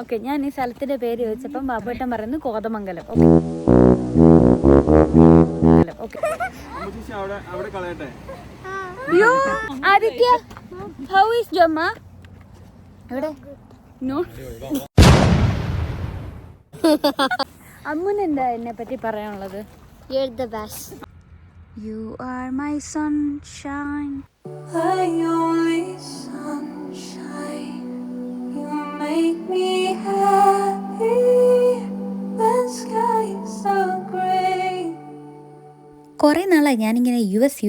Okay, ഞാൻ ഈ സ്ഥലത്തിന്റെ പേര് ചോദിച്ചപ്പം ബാബുവേട്ടൻ പറയുന്നത് Kothamangalam. Okay, Aditya, how is ജമ്മ? എവിടെ? നോ. അമ്മുന് എന്താ എന്നെ പറ്റി പറയാനുള്ളത്? You're the best. You are my sunshine. My only sunshine. You make me happy when skies are gray. കുറേ നാളായി ഞാനിങ്ങനെ യു എസ്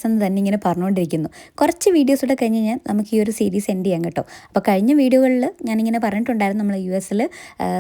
എന്ന് തന്നെ ഇങ്ങനെ പറഞ്ഞുകൊണ്ടിരിക്കുന്നു. കുറച്ച് വീഡിയോസൂടെ കഴിഞ്ഞ് ഞാൻ നമുക്ക് ഈ ഒരു സീരീസ് എൻഡ് ചെയ്യാം കേട്ടോ. അപ്പോൾ കഴിഞ്ഞ വീഡിയോകളിൽ ഞാനിങ്ങനെ പറഞ്ഞിട്ടുണ്ടായിരുന്നു നമ്മൾ യു എസിൽ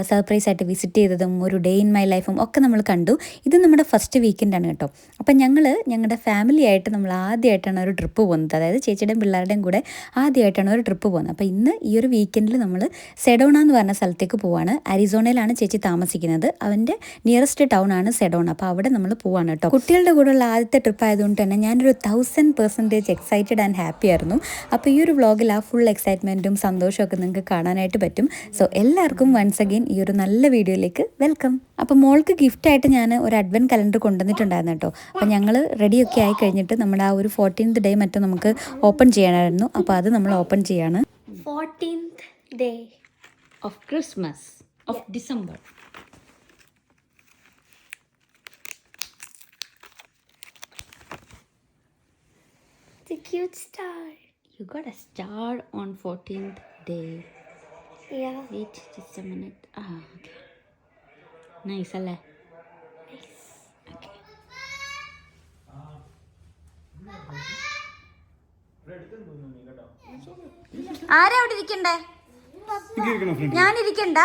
സർപ്രൈസ് ആയിട്ട് വിസിറ്റ് ചെയ്തതും ഒരു ഡേ ഇൻ മൈ ലൈഫും ഒക്കെ നമ്മൾ കണ്ടു. ഇത് നമ്മുടെ ഫസ്റ്റ് വീക്കെൻഡാണ് കേട്ടോ. അപ്പം ഞങ്ങളുടെ ഫാമിലി ആയിട്ട് നമ്മൾ ആദ്യമായിട്ടാണ് ഒരു ട്രിപ്പ് പോകുന്നത്. അതായത് ചേച്ചിയുടെയും പിള്ളേരുടെയും കൂടെ ആദ്യമായിട്ടാണ് ഒരു ട്രിപ്പ് പോകുന്നത്. അപ്പോൾ ഇന്ന് ഈ ഒരു വീക്കെൻഡിൽ നമ്മൾ സെഡോണ എന്ന് പറഞ്ഞ സ്ഥലത്തേക്ക് പോവാണ്. അരിസോണയിലാണ് ചേച്ചി താമസിക്കുന്നത്. അവൻ്റെ നിയറസ്റ്റ് ടൗൺ ആണ് സെഡോണ. അപ്പോൾ അവിടെ നമ്മൾ പോവാണ് കേട്ടോ. കുട്ടികളുടെ കൂടെയുള്ള ആദ്യത്തെ ട്രിപ്പ് ആയതുകൊണ്ട് തന്നെ ഞാനൊരു 1000% എക്സൈറ്റഡ് ആൻഡ് ഹാപ്പി ആയിരുന്നു. അപ്പോൾ ഈ ഒരു വ്ളോഗിൽ ആ ഫുൾ എക്സൈറ്റ്മെൻറ്റും സന്തോഷമൊക്കെ നിങ്ങൾക്ക് കാണാനായിട്ട് പറ്റും. സോ എല്ലാവർക്കും വൺസ് അഗെയിൻ ഈ ഒരു നല്ല വീഡിയോയിലേക്ക് വെൽക്കം. അപ്പോൾ മോൾക്ക് ഗിഫ്റ്റായിട്ട് ഞാൻ ഒരു അഡ്വൻറ്റ് കലണ്ടർ കൊണ്ടുവന്നിട്ടുണ്ടായിരുന്നു കേട്ടോ. അപ്പോൾ ഞങ്ങൾ റെഡിയൊക്കെ ആയി കഴിഞ്ഞിട്ട് നമ്മുടെ ആ ഒരു 14th ഡേ മറ്റും നമുക്ക് ഓപ്പൺ ചെയ്യണമായിരുന്നു. അപ്പോൾ അത് നമ്മൾ ഓപ്പൺ ചെയ്യാണ്. 14th day Of Christmas of December. It's a cute star. You got a star on 14th day. Yeah. Wait just a minute. Okay. Nice അല്ലേ? Nice. Okay. ആരാ അവിടെ ഇരിക്കണ്ടേ? ഞാനിരിക്കണ്ട?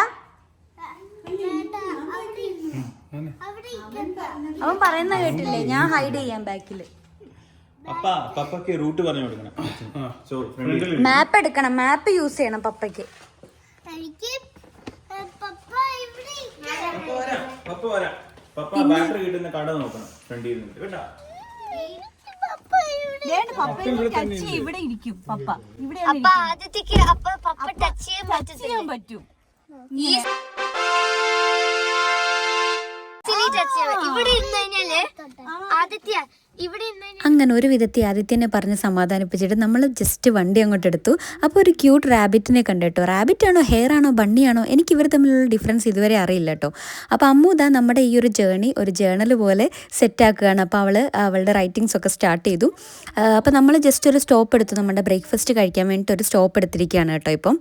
അവൻ പറയുന്ന കേട്ടില്ലേ? ഞാൻ ഹൈഡ് ചെയ്യാൻ ബാക്കില്. റൂട്ട് പറഞ്ഞു കൊടുക്കണം. മാപ്പ് എടുക്കണം. മാപ്പ് യൂസ് ചെയ്യണം പപ്പയ്ക്ക്. ബാറ്ററി കിട്ടുന്ന കട നോക്കണം ഫ്രണ്ടിൽ നിന്ന് കേട്ടാ. ഇവിടെ ഇരിക്കും പപ്പ. ഇവിടെ അപ്പൊ ആദ്യത്തേക്ക് അപ്പൊ പപ്പ ടച്ച് ചെയ്യാൻ പറ്റും. ഇവിടെ ഇരുന്ന് കഴിഞ്ഞാല് ആദിത്യ ഇവിടെ അങ്ങനെ ഒരു വിധത്തിൽ ആദിത്യനെ പറഞ്ഞ് സമാധാനിപ്പിച്ചിട്ട് നമ്മൾ ജസ്റ്റ് വണ്ടി അങ്ങോട്ട് എടുത്തു. അപ്പോൾ ഒരു ക്യൂട്ട് റാബിറ്റിനെ കണ്ടു കേട്ടോ. റാബിറ്റാണോ ഹെയർ ആണോ ബണ്ണിയാണോ എനിക്ക് ഇവർ തമ്മിലുള്ള ഡിഫറൻസ് ഇതുവരെ അറിയില്ല കേട്ടോ. അപ്പോൾ അമ്മു ഇതാ നമ്മുടെ ഈ ഒരു ജേണി ഒരു ജേണൽ പോലെ സെറ്റാക്കുകയാണ്. അപ്പോൾ അവളുടെ റൈറ്റിങ്സ് ഒക്കെ സ്റ്റാർട്ട് ചെയ്തു. അപ്പോൾ നമ്മൾ ജസ്റ്റ് ഒരു സ്റ്റോപ്പ് എടുത്തു. നമ്മുടെ ബ്രേക്ക്ഫാസ്റ്റ് കഴിക്കാൻ വേണ്ടിയിട്ട് ഒരു സ്റ്റോപ്പ് എടുത്തിരിക്കുകയാണ് കേട്ടോ ഇപ്പം.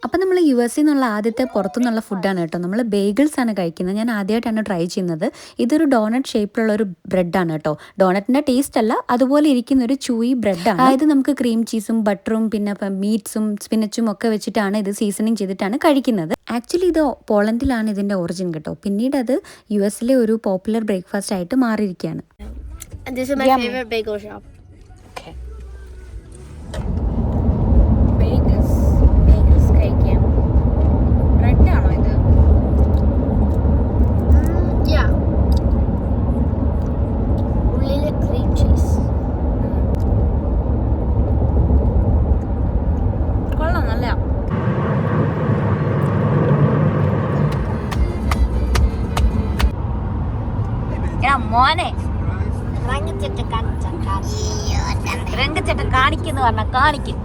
അപ്പം നമ്മൾ യു എസ് നിന്നുള്ള ആദ്യത്തെ പുറത്തുനിന്നുള്ള ഫുഡാണ് കേട്ടോ. നമ്മൾ ബേഗിൾസ് ആണ് കഴിക്കുന്നത്. ഞാൻ ആദ്യമായിട്ടാണ് ട്രൈ ചെയ്യുന്നത്. ഇതൊരു ഡോണറ്റ് ഷേപ്പിലുള്ള ഒരു ബ്രെഡാണ് കേട്ടോ. ഡോണറ്റിൻ്റെ ടേസ്റ്റ് അല്ല, അതുപോലെ ഇരിക്കുന്ന ഒരു ചൂയി ബ്രെഡാണ്. അതായത് നമുക്ക് ക്രീം ചീസും ബട്ടറും പിന്നെ മീറ്റ്സും സ്പിനച്ചും ഒക്കെ വെച്ചിട്ടാണ് ഇത് സീസണിങ് ചെയ്തിട്ടാണ് കഴിക്കുന്നത്. ആക്ച്വലി ഇത് പോളണ്ടിലാണ് ഇതിൻ്റെ ഒറിജിൻ കേട്ടോ. പിന്നീട് അത് യു എസിലെ ഒരു പോപ്പുലർ ബ്രേക്ക്ഫാസ്റ്റ് ആയിട്ട് മാറിയിരിക്കുകയാണ്. This is my favorite bagel shop. ബേഗിൾസ് കഴിക്കാം. ബ്രെഡാണോ ഇത്? Yeah. ഉള്ളില് cream cheese. കൊള്ളാം, നല്ല. മോനെ രംഗച്ചേട്ടൻ കാണിക്കുന്നു പറഞ്ഞ കാണിക്കും.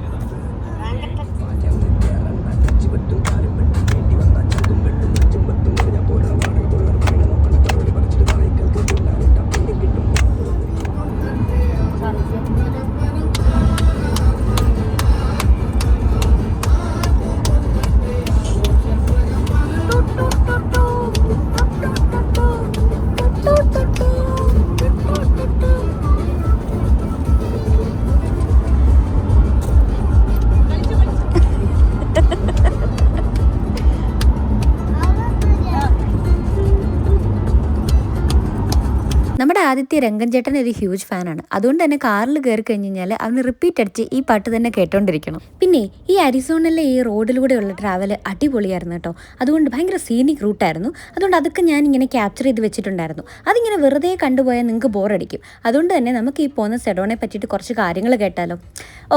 നമ്മുടെ ആദിത്യ രംഗൻ ചേട്ടൻ ഒരു ഹ്യൂജ് ഫാനാണ്. അതുകൊണ്ട് തന്നെ കാറിൽ കയറി കഴിഞ്ഞ് കഴിഞ്ഞാൽ അവന് റിപ്പീറ്റ് അടിച്ച് ഈ പാട്ട് തന്നെ കേട്ടോണ്ടിരിക്കണം. പിന്നെ ഈ അരിസോണയിലെ ഈ റോഡിലൂടെയുള്ള ട്രാവൽ അടിപൊളിയായിരുന്നു കേട്ടോ. അതുകൊണ്ട് ഭയങ്കര സീനിക് റൂട്ടായിരുന്നു. അതുകൊണ്ട് അതൊക്കെ ഞാൻ ഇങ്ങനെ ക്യാപ്ചർ ചെയ്ത് വെച്ചിട്ടുണ്ടായിരുന്നു. അതിങ്ങനെ വെറുതെ കണ്ടുപോയാൽ നിങ്ങൾക്ക് ബോറടിക്കും. അതുകൊണ്ട് തന്നെ നമുക്ക് ഈ പോകുന്ന സെഡോണയെ പറ്റിയിട്ട് കുറച്ച് കാര്യങ്ങൾ കേട്ടാലോ.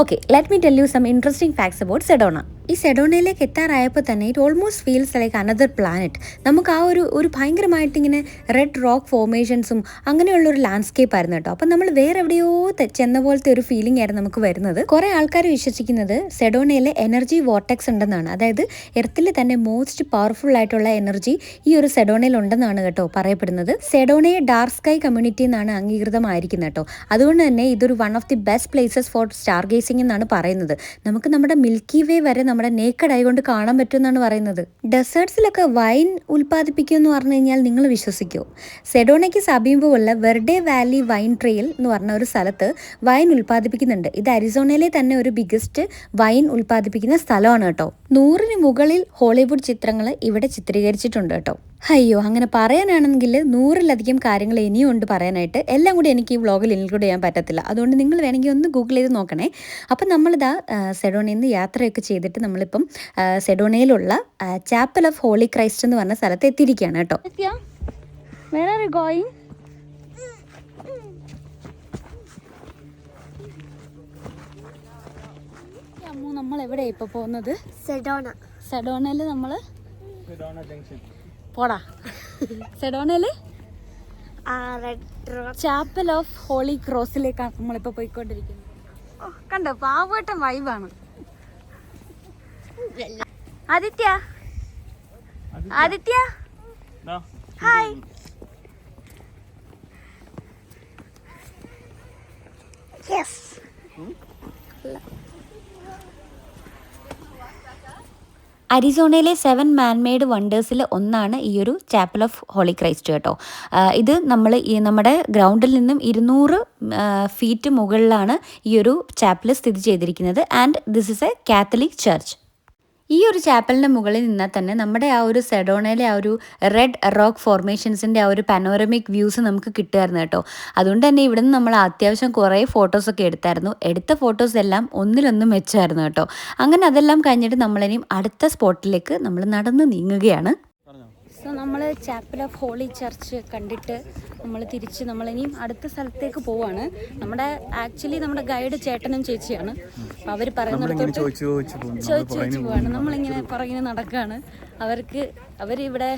Okay, let me tell you some interesting facts about Sedona. ഈ സെഡോണയിലേക്ക് എത്താറായപ്പോൾ തന്നെ it almost feels like another planet. നമുക്ക് ആ ഒരു ഭയങ്കരമായിട്ട് ഇങ്ങനെ റെഡ് റോക്ക് ഫോർമേഷൻസും അങ്ങനെയുള്ളൊരു ലാൻഡ്സ്കേപ്പ് ആയിരുന്നു കേട്ടോ. അപ്പം നമ്മൾ വേറെ എവിടെയോ ചെന്ന പോലത്തെ ഒരു ഫീലിംഗ് ആയിരുന്നു നമുക്ക് വരുന്നത്. കുറേ ആൾക്കാർ വിശ്വസിക്കുന്നത് സെഡോണയിൽ എനർജി വോർട്ടെക്സ് ഉണ്ടെന്നാണ്. അതായത് എർത്തിൽ തന്നെ മോസ്റ്റ് പവർഫുൾ ആയിട്ടുള്ള എനർജി ഈ ഒരു സെഡോണയിൽ ഉണ്ടെന്നാണ് കേട്ടോ പറയപ്പെടുന്നത്. സെഡോണയെ ഡാർക്ക് സ്കൈ കമ്മ്യൂണിറ്റി എന്നാണ് അംഗീകൃതമായിരിക്കുന്നത് കേട്ടോ. അതുകൊണ്ട് തന്നെ ഇതൊരു one of the best places four star gazing എന്നാണ് പറയുന്നത്. നമുക്ക് നമ്മുടെ മിൽക്കി വേ വരെ നമ്മുടെ നേക്കഡ് ആയി കൊണ്ട് കാണാൻ പറ്റുമെന്നാണ് പറയുന്നത്. ഡെസേർട്സിലൊക്കെ വൈൻ ഉൽപ്പാദിപ്പിക്കുമെന്ന് പറഞ്ഞു കഴിഞ്ഞാൽ നിങ്ങൾ വിശ്വസിക്കുമോ? സെഡോണയ്ക്ക് സമീപമുള്ള വെർഡെ വാലി വൈൻ ട്രെയിൽ എന്ന് പറഞ്ഞ ഒരു സ്ഥലത്ത് വൈൻ ഉൽപ്പാദിപ്പിക്കുന്നുണ്ട്. ഇത് അരിസോണയിലെ തന്നെ ഒരു ബിഗസ്റ്റ് വൈൻ ഉൽപ്പാദിപ്പിക്കുന്ന സ്ഥലമാണ് കേട്ടോ. 100ന് മുകളിൽ ഹോളിവുഡ് ചിത്രങ്ങൾ ഇവിടെ ചിത്രീകരിച്ചിട്ടുണ്ട് കേട്ടോ. അയ്യോ, അങ്ങനെ പറയാനാണെങ്കിൽ 100-ലധികം കാര്യങ്ങൾ ഇനിയും ഉണ്ട് പറയാനായിട്ട്. എല്ലാം കൂടി എനിക്ക് ഈ വ്ളോഗിൽ ഇൻക്ലൂഡ് ചെയ്യാൻ പറ്റത്തില്ല. അതുകൊണ്ട് നിങ്ങൾ വേണമെങ്കിൽ ഒന്ന് ഗൂഗിൾ ചെയ്ത് നോക്കണേ. അപ്പം നമ്മളിതാ സെഡോണയിൽ നിന്ന് യാത്രയൊക്കെ ചെയ്തിട്ട് നമ്മളിപ്പം സെഡോണയിലുള്ള ചാപ്പൽ ഓഫ് ഹോളി ക്രൈസ്റ്റ് എന്ന് പറഞ്ഞ സ്ഥലത്ത് എത്തിയിരിക്കുകയാണ് കേട്ടോ. Where are you going? Ammu, നമ്മൾ എവിടെയാ ഇപ്പൊ പോകുന്നത്? സെഡോണയില് നമ്മള് പോടാ. സെഡോണയില് ചാപ്പൽ ഓഫ് ഹോളി ക്രോസിലേക്കാണ് നമ്മളിപ്പോ പോയിക്കൊണ്ടിരിക്കുന്നത്. കണ്ടോ, പാവട്ടം വൈബാണ്. ആദിത്യ, ആദിത്യ, ഹായ്. അരിസോണയിലെ 7 മാൻമെയ്ഡ് വണ്ടേഴ്സിൽ ഒന്നാണ് ഈ ഒരു ചാപ്പൽ ഓഫ് ഹോളി ക്രൈസ്റ്റ് കേട്ടോ. ഇത് നമ്മുടെ ഗ്രൗണ്ടിൽ നിന്നും 200 ഫീറ്റ് മുകളിലാണ് ഈ ഒരു ചാപ്പൽ സ്ഥിതി ചെയ്തിരിക്കുന്നത്. And this is A Catholic church. ഈ ഒരു ചാപ്പലിൻ്റെ മുകളിൽ നിന്നാൽ തന്നെ നമ്മുടെ ആ ഒരു സെഡോണയിലെ ആ ഒരു റെഡ് റോക്ക് ഫോർമേഷൻസിൻ്റെ ആ ഒരു പനോരമിക് വ്യൂസ് നമുക്ക് കിട്ടുമായിരുന്നു കേട്ടോ. അതുകൊണ്ട് തന്നെ ഇവിടെ നിന്ന് നമ്മൾ അത്യാവശ്യം കുറേ ഫോട്ടോസൊക്കെ എടുത്തായിരുന്നു. എടുത്ത ഫോട്ടോസ് എല്ലാം ഒന്നിലൊന്നും മെച്ചമായിരുന്നു കേട്ടോ. അങ്ങനെ അതെല്ലാം കഴിഞ്ഞിട്ട് നമ്മളിനിയും അടുത്ത സ്പോട്ടിലേക്ക് നമ്മൾ നടന്ന് നീങ്ങുകയാണ്. സോ നമ്മൾ ചാപ്പൽ ഓഫ് ഹോളി ചർച്ച് കണ്ടിട്ട് നമ്മൾ തിരിച്ച് നമ്മളിനിയും അടുത്ത സ്ഥലത്തേക്ക് പോവാണ്. ആക്ച്വലി നമ്മുടെ ഗൈഡ് ചേട്ടനും ചേച്ചിയാണ്. അപ്പോൾ അവർ പറയുന്നിടത്തോട്ട് ചോദിച്ചു പോവാണ്. നമ്മളിങ്ങനെ പുറകിന് നടക്കുകയാണ്. അവരിവിടെ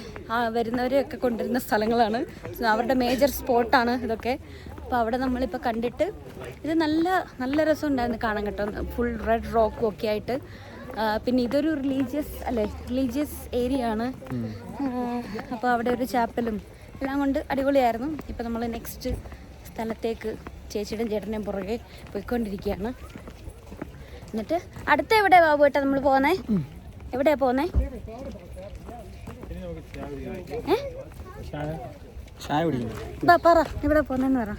വരുന്നവരെയൊക്കെ കൊണ്ടുവരുന്ന സ്ഥലങ്ങളാണ്. അവരുടെ മേജർ സ്പോട്ടാണ് ഇതൊക്കെ. അപ്പോൾ അവിടെ നമ്മളിപ്പോൾ കണ്ടിട്ട് ഇത് നല്ല രസമുണ്ടായിരുന്നു കാണാൻ കേട്ടോ. ഫുൾ റെഡ് റോക്കും ഒക്കെ ആയിട്ട്. പിന്നെ ഇതൊരു റിലീജിയസ് ഏരിയ ആണ്. അപ്പോൾ അവിടെ ഒരു ചാപ്പലും എല്ലാം കൊണ്ട് അടിപൊളിയായിരുന്നു. ഇപ്പം നമ്മൾ നെക്സ്റ്റ് സ്ഥലത്തേക്ക് ചേച്ചിയുടെയും ചേട്ടൻ്റെയും പുറകെ പോയിക്കൊണ്ടിരിക്കുകയാണ്. എന്നിട്ട് അടുത്ത എവിടെയാ ബാബുവേട്ടാ നമ്മൾ പോകുന്നേ? എവിടെയാ പോകുന്നേ? പറ, എവിടെ പോകുന്നെന്ന് പറ.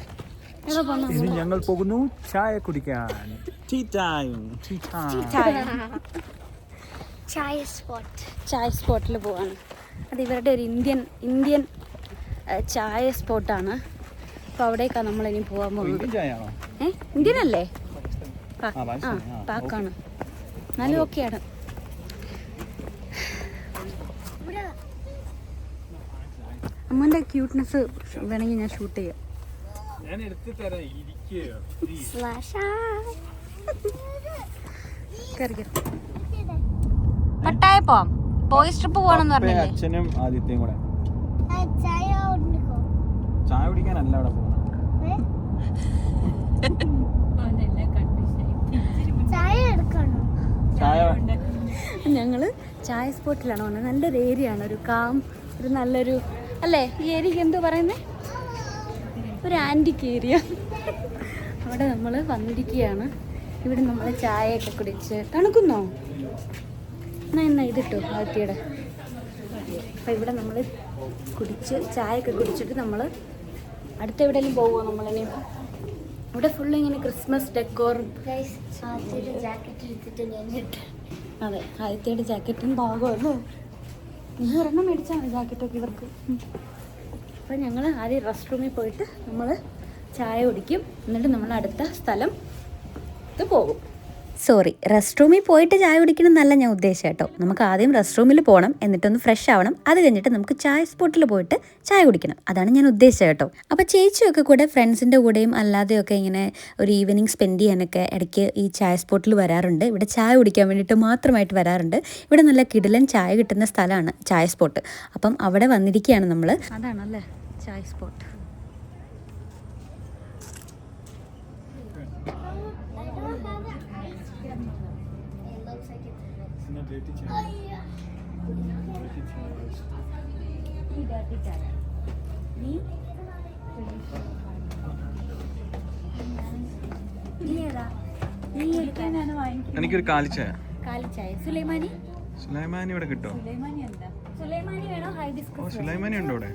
ഞങ്ങൾ പോകുന്നു ചായ കുടിക്കാൻ. ചായ സ്പോട്ടിൽ പോവാണ്. അത് ഇവരുടെ ഒരു ഇന്ത്യൻ ചായ സ്പോട്ടാണ്. അപ്പോൾ അവിടേക്കാണ് നമ്മളിനി പോകാൻ പോകുന്നത്. ഇന്ത്യൻ അല്ലേ? പാക്കാണ്. എന്നാലും ഓക്കെയാണ്. അമ്മൻ്റെ ക്യൂട്ട്നെസ് വേണമെങ്കിൽ ഞാൻ ഷൂട്ട് ചെയ്യാം. പട്ടായ പോവാം. ബോയ്സ് ട്രിപ്പ് പോവാണെന്ന് പറഞ്ഞില്ലേ? അച്ഛനും ആദിത്യയും കൂടെ ചായ കുടിക്കാനല്ല അവിടെ പോകുന്നത്. ഞങ്ങള് ചായ സ്പോട്ടിലാണ് വന്നത്. നല്ലൊരു ഏരിയ ആണ്. ഒരു നല്ലൊരു അല്ലേ? ഈ ഏരിയക്ക് എന്തോ പറയുന്നേ? ഒരു ആൻറ്റിക് ഏരിയ. അവിടെ നമ്മൾ വന്നിരിക്കുകയാണ്. ഇവിടെ നമ്മൾ ചായയൊക്കെ കുടിച്ച് തണുക്കുന്നോ? എന്നാ ഇതിട്ടോ ആദ്യയുടെ. അപ്പം ഇവിടെ നമ്മൾ ചായയൊക്കെ കുടിച്ചിട്ട് നമ്മൾ അടുത്ത എവിടെയെങ്കിലും പോകുമോ നമ്മളിനി? ഇവിടെ ഫുള്ള് ഇങ്ങനെ ക്രിസ്മസ് ഡെക്കോറും. അതെ, ആദ്യത്തെ ജാക്കറ്റും ഭാഗമല്ലോ. നീ ഒരെണ്ണം മേടിച്ചാൽ മതി ജാക്കറ്റൊക്കെ ഇവർക്ക്. അപ്പോൾ ഞങ്ങൾ ആദ്യം റെസ്റ്റ് റൂമിൽ പോയിട്ട് നമ്മൾ ചായ കുടിക്കും. എന്നിട്ട് നമ്മൾ അടുത്ത സ്ഥലം പോകും. സോറി, റെസ്റ്റ് റൂമിൽ പോയിട്ട് ചായ കുടിക്കണം എന്നല്ല ഞാൻ ഉദ്ദേശിച്ചത് കേട്ടോ. നമുക്ക് ആദ്യം റെസ്റ്റ് റൂമിൽ പോകണം, എന്നിട്ടൊന്ന് ഫ്രഷ് ആവണം. അത് കഴിഞ്ഞിട്ട് നമുക്ക് ചായ സ്പോട്ടിൽ പോയിട്ട് ചായ കുടിക്കണം. അതാണ് ഞാൻ ഉദ്ദേശിച്ചത് കേട്ടോ. അപ്പോൾ ചേച്ചിയൊക്കെ കൂടെ ഫ്രണ്ട്സിൻ്റെ കൂടെയും അല്ലാതെയൊക്കെ ഇങ്ങനെ ഒരു ഈവനിങ് സ്പെൻഡ് ചെയ്യാനൊക്കെ ഇടയ്ക്ക് ഈ ചായ സ്പോട്ടിൽ വരാറുണ്ട്. ഇവിടെ ചായ കുടിക്കാൻ വേണ്ടിയിട്ട് മാത്രമായിട്ട് വരാറുണ്ട്. ഇവിടെ നല്ല കിടിലൻ ചായ കിട്ടുന്ന സ്ഥലമാണ് ചായ സ്പോട്ട്. അപ്പം അവിടെ വന്നിരിക്കുകയാണ് നമ്മൾ. അതാണല്ലേ ചായ സ്പോട്ട്. എനിക്കൊരു കാലിച്ചായ. കാലിച്ചായ സുലൈമാനി. സുലൈമാനി ഇവിടെ കിട്ടോ? സുലൈമാനി എന്താ? സുലൈമാനി വേണോ ഹൈബിസ്കസ്? സുലൈമാനി ഉണ്ടോ ഇവിടെ?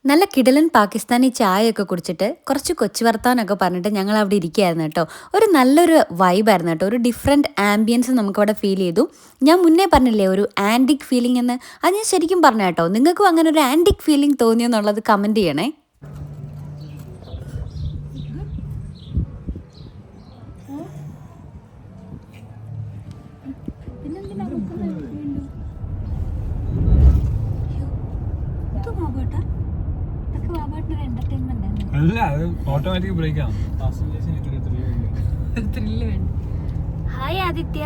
നല്ല കിടലൻ പാകിസ്ഥാനി ചായയൊക്കെ കുടിച്ചിട്ട് കുറച്ച് കൊച്ചു വർത്താനൊക്കെ പറഞ്ഞിട്ട് ഞങ്ങൾ അവിടെ ഇരിക്കുകയായിരുന്നു കേട്ടോ. ഒരു നല്ലൊരു വൈബായിരുന്നു കേട്ടോ. ഒരു ഡിഫറെൻറ്റ് ആംബിയൻസ് നമുക്കവിടെ ഫീൽ ചെയ്തു. ഞാൻ മുന്നേ പറഞ്ഞില്ലേ ഒരു ആൻറ്റിക് ഫീലിംഗ് എന്ന്, അത് ഞാൻ ശരിക്കും പറഞ്ഞു കേട്ടോ. നിങ്ങൾക്കും അങ്ങനെ ഒരു ആൻറ്റിക് ഫീലിംഗ് തോന്നിയെന്നുള്ളത് കമൻറ്റ് ചെയ്യണേ. അല്ല, അത് ഓട്ടോമാറ്റിക് ബ്രേക്കാണ്. ത്രില്ല് വേണ്ട. ഹായ് ആദിത്യ.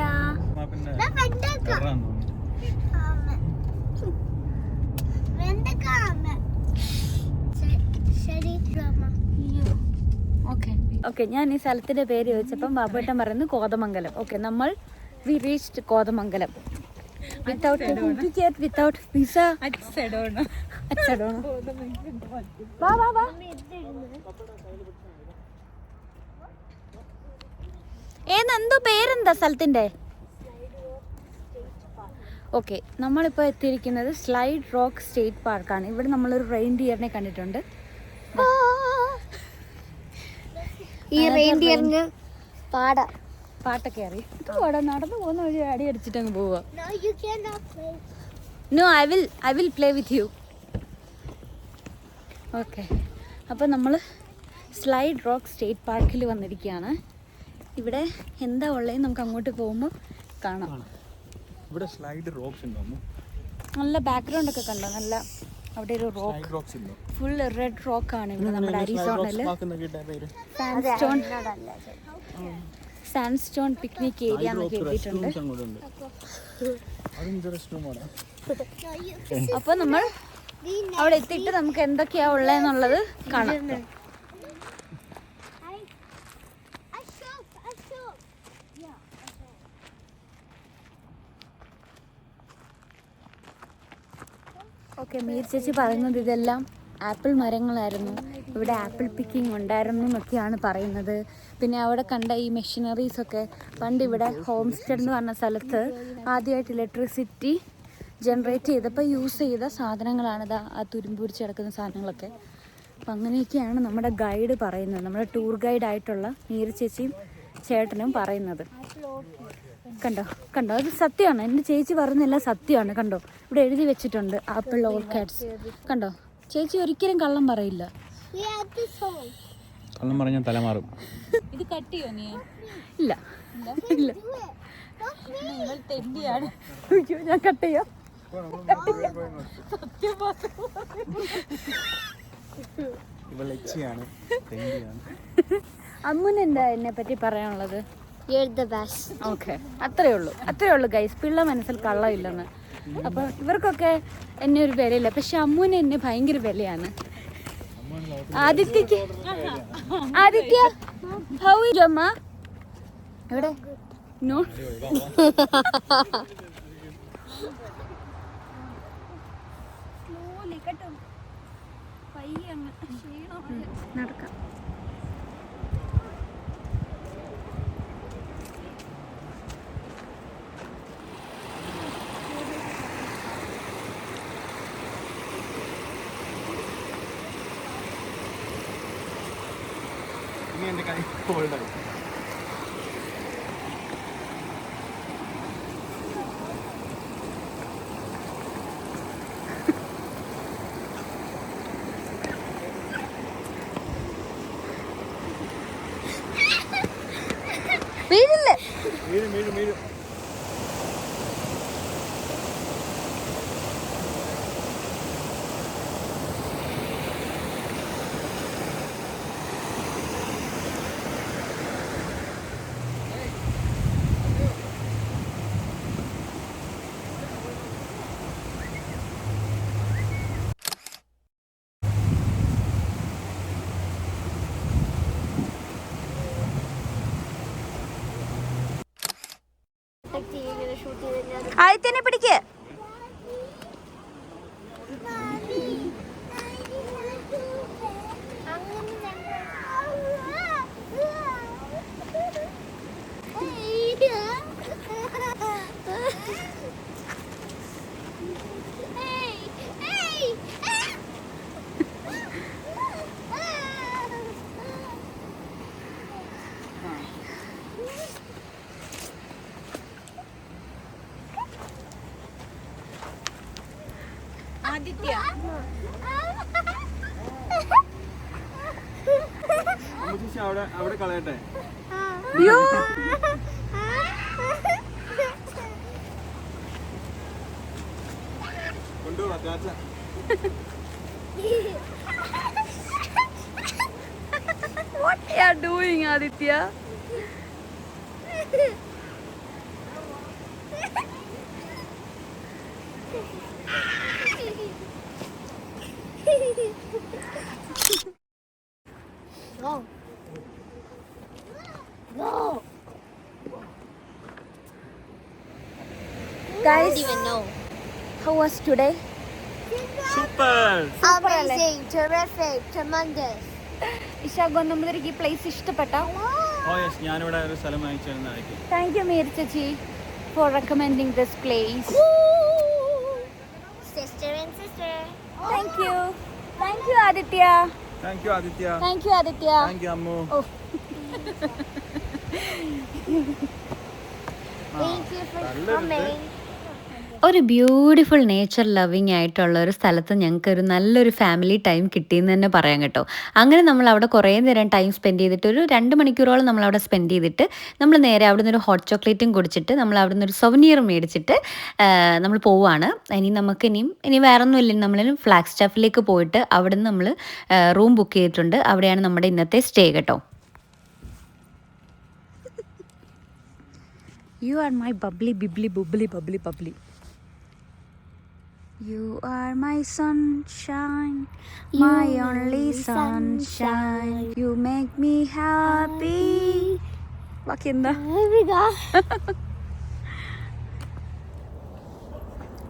ഓക്കെ, ഞാൻ ഈ സ്ഥലത്തിന്റെ പേര് ചോദിച്ചപ്പം ബാബുട്ടൻ പറയുന്നത് കോതമംഗലം. ഓക്കെ, നമ്മൾ we reached Kothamangalam without ticket, without visa. അച്ചടോണോ. വാ വാ വാ. ഏതെന്തോ പേരെന്താ സ്ഥലത്തിന്റെ? ഓക്കെ, നമ്മളിപ്പോൾ എത്തിയിരിക്കുന്നത് സ്ലൈഡ് റോക്ക് സ്റ്റേറ്റ് പാർക്കാണ്. ഇവിടെ നമ്മളൊരു റെയിൻഡിയറിനെ കണ്ടിട്ടുണ്ട്. ഈ റെയിൻഡിയറിന് പാട്ടൊക്കെ അറിയാം. ഇത് പാടാ, നടന്നു പോകുന്ന വഴി അടി അടിച്ചിട്ട് അങ്ങ് പോവുക. No, I will play with you. Okay, അപ്പോൾ നമ്മൾ സ്ലൈഡ് റോക്ക് സ്റ്റേറ്റ് പാർക്കിൽ വന്നിരിക്കുകയാണ്. ഇവിടെ എന്താ ഉള്ളതെന്ന് നമുക്ക് അങ്ങോട്ട് പോകുമ്പോൾ കാണാം. ഇവിടെ സ്ലൈഡ് റോക്സ് ഉണ്ടോ? നല്ല ബാക്ക്ഗ്രൗണ്ട് ഒക്കെ കണ്ടോ? നല്ല അവിടെ ഒരു റോക്ക്, ഫുൾ റെഡ് റോക്കാണ് ഇവിടെ നമ്മുടെ അരിസോണയിൽ. സാൻഡ്സ്റ്റോൺ പിക്നിക് ഏരിയ എന്നൊക്കെ എഴുതിയിട്ടുണ്ട്. അപ്പോൾ നമ്മൾ അവിടെ എത്തിയിട്ട് നമുക്ക് എന്തൊക്കെയാ ഉള്ളതെന്നുള്ളത് കാണാം. ഓക്കെ, മീർ ചേച്ചി പറയുന്നത് ഇതെല്ലാം ആപ്പിൾ മരങ്ങളായിരുന്നു. ഇവിടെ ആപ്പിൾ പിക്കിംഗ് ഉണ്ടായിരുന്നു എന്നൊക്കെയാണ് പറയുന്നത്. പിന്നെ അവിടെ കണ്ട ഈ മെഷീനറീസൊക്കെ പണ്ട് ഇവിടെ ഹോം സ്റ്റേ എന്ന് പറഞ്ഞ സ്ഥലത്ത് ആദ്യമായിട്ട് ഇലക്ട്രിസിറ്റി ജനറേറ്റ് ചെയ്തപ്പോൾ യൂസ് ചെയ്ത സാധനങ്ങളാണിത്. ആ തുരുമ്പുരിച്ച് കിടക്കുന്ന സാധനങ്ങളൊക്കെ. അപ്പം അങ്ങനെയൊക്കെയാണ് നമ്മുടെ ഗൈഡ് പറയുന്നത്, നമ്മുടെ ടൂർ ഗൈഡായിട്ടുള്ള മീർ ചേച്ചിയും ചേട്ടനും പറയുന്നത്. കണ്ടോ അത് സത്യമാണ്. എൻ്റെ ചേച്ചി പറയുന്നതെല്ലാം സത്യമാണ്. കണ്ടോ, ഇവിടെ എഴുതി വെച്ചിട്ടുണ്ട് ആപ്പിൾ ഓർക്കിഡ്സ്. കണ്ടോ, ചേച്ചി ഒരിക്കലും കള്ളം പറയില്ല. കള്ളം പറഞ്ഞാൽ തലമാറും. ഇത് കട്ട് ചെയ്യോ നീ? ഇല്ല ഇല്ല, തെണ്ടിയാണ്. ഞാൻ കട്ട് ചെയ്യാം. അമ്മുന് എന്താ എന്നെ പറ്റി പറയാനുള്ളത്? ഓക്കെ, അത്രേ ഉള്ളൂ ഗൈസ്. പിള്ള മനസ്സിൽ കള്ളമില്ലെന്ന്. അപ്പോൾ ഇവർക്കൊക്കെ എന്നെ ഒരു വിലയില്ല, പക്ഷെ അമ്മുവിന് എന്നെ ഭയങ്കര വിലയാണ്. ആദിത്യക്ക് ആദിത്യ ഹൗ ഇസ് അമ്മ എവിടെ നോ നടക്കാം. ഇനി എൻ്റെ കൈ കോൾഡായി. വീഴില്ലേ വീഴും വീഴും വീഴും. ആദിത്യനെ പിടിക്ക്. ആദിത്യ അവിടെ അവിടെ കളയട്ടെ. അയ്യോ കൊണ്ടുപോവാ ചാച്ച. what you are doing Aditya Go. Go. guys Don't even know. how was today super. Amazing, terrific, tremendous. ഇഷാ ഗോന്നമ്പതിരിക്ക് ഈ പ്ലേസ് ഇഷ്ടപ്പെട്ട ഓ യെസ്, ഞാനിവിടെ ഒരു സ്ഥലം വാങ്ങിച്ചു തരുന്നതായിരിക്കും. താങ്ക് യു മീര ചേച്ചി for recommending this place Sister and sister. Thank you Aditya thank you Aditya. Thank you Aditya thank you Ammu. ഓ Thank you for coming. ഒരു ബ്യൂട്ടിഫുൾ നേച്ചർ ലവിങ് ആയിട്ടുള്ള ഒരു സ്ഥലത്ത് ഞങ്ങൾക്ക് ഒരു നല്ലൊരു ഫാമിലി ടൈം കിട്ടിയെന്ന് തന്നെ പറയാം കേട്ടോ. അങ്ങനെ നമ്മൾ അവിടെ കുറേ നേരം ടൈം സ്പെൻഡ് ചെയ്തിട്ട് ഒരു 2 മണിക്കൂറോളം നമ്മൾ അവിടെ സ്പെൻഡ് ചെയ്തിട്ട് നമ്മൾ നേരെ അവിടെ നിന്ന് ഒരു ഹോട്ട് ചോക്ലേറ്റും കുടിച്ചിട്ട് നമ്മൾ അവിടെ നിന്ന് ഒരു സൊവനീർ മേടിച്ചിട്ട് നമ്മൾ പോവുകയാണ്. ഇനി വേറെ ഒന്നുമില്ല, നമ്മൾ ഫ്ലാഗ് സ്റ്റാഫിലേക്ക് പോയിട്ട് അവിടെ നിന്ന് നമ്മൾ റൂം ബുക്ക് ചെയ്തിട്ടുണ്ട്. അവിടെയാണ് നമ്മുടെ ഇന്നത്തെ സ്റ്റേ കേട്ടോ. You are my bubbly, bibbly, bubbly, bubbly, bubbly. You are my sunshine, my only sunshine. You make me happy. ബാക്കി എന്താ?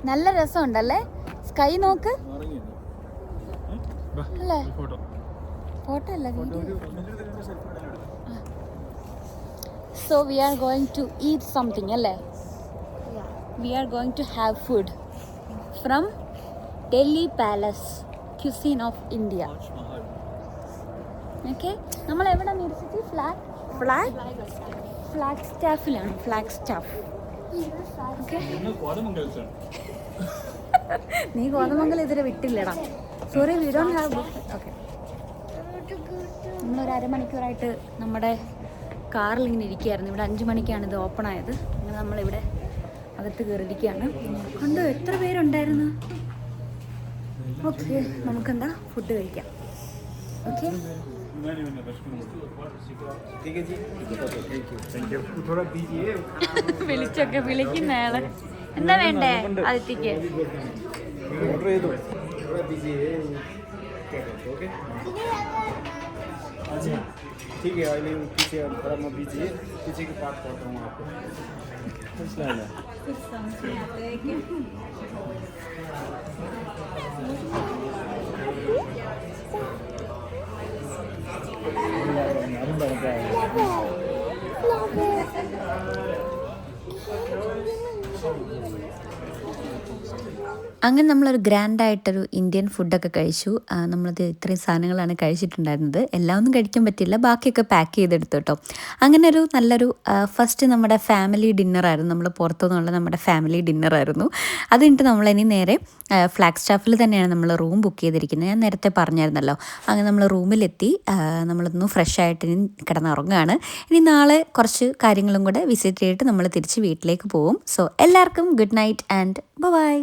നല്ല രസമുണ്ടല്ലേ? സ്കൈ നോക്ക്. അല്ലേ? ഫോട്ടോ അല്ല, video. So we are going to eat something, alle? Yeah. We are going to have food from Delhi Palace, cuisine of India. Okay? നമ്മൾ എവിടെ മേടിച്ചിട്ട് ഫ്ലാഗ് സ്റ്റാഫിലാണ്. Flag staff. ഓക്കെ, നീ കോതമംഗലം ഇതുവരെ വിട്ടില്ലടാ. Sorry, we don't have book. Okay, നമ്മളൊരു അരമണിക്കൂറായിട്ട് നമ്മുടെ കാറിൽ ഇങ്ങനെ ഇരിക്കുകയായിരുന്നു. ഇവിടെ 5 മണിക്കാണ് ഇത് ഓപ്പൺ ആയത്. അങ്ങനെ നമ്മളിവിടെ അകത്ത് കയറിയിരിക്കുകയാണ്. കണ്ടോ എത്ര പേരുണ്ടായിരുന്നു. ഓക്കെ, നമുക്കെന്താ ഫുഡ് കഴിക്കാം. ഓക്കെ, വിളിച്ചൊക്കെ വിളിക്കുന്ന ആള്. എന്താ വേണ്ടേ ആദിത്യക്ക്? ओके अच्छा ठीक है अहिले पीछे थोड़ा मैं बिजी है पीछे की बात करता हूँ आपको അങ്ങനെ നമ്മളൊരു ഗ്രാൻഡായിട്ടൊരു ഇന്ത്യൻ ഫുഡൊക്കെ കഴിച്ചു. നമ്മളത് ഇത്രയും സാധനങ്ങളാണ് കഴിച്ചിട്ടുണ്ടായിരുന്നത്. എല്ലാം ഒന്നും കഴിക്കാൻ പറ്റില്ല, ബാക്കിയൊക്കെ പാക്ക് ചെയ്തെടുത്തു കേട്ടോ. അങ്ങനെ ഒരു നല്ലൊരു ഫസ്റ്റ് നമ്മുടെ ഫാമിലി ഡിന്നറായിരുന്നു, നമ്മൾ പുറത്തുനിന്നുള്ള നമ്മുടെ ഫാമിലി ഡിന്നറായിരുന്നു. അത് കഴിഞ്ഞിട്ട് നമ്മളിനി നേരെ ഫ്ലാഗ് സ്റ്റാഫിൽ തന്നെയാണ് നമ്മൾ റൂം ബുക്ക് ചെയ്തിരിക്കുന്നത്. ഞാൻ നേരത്തെ പറഞ്ഞായിരുന്നല്ലോ. അങ്ങനെ നമ്മൾ റൂമിലെത്തി, നമ്മളൊന്ന് ഫ്രഷ് ആയിട്ട് ഇനി കിടന്നുറങ്ങുകയാണ്. ഇനി നാളെ കുറച്ച് കാര്യങ്ങളും കൂടെ വിസിറ്റ് ചെയ്തിട്ട് നമ്മൾ തിരിച്ച് വീട്ടിലേക്ക് പോകും. സോ എല്ലാവർക്കും ഗുഡ് നൈറ്റ് ആൻഡ് ബൈ.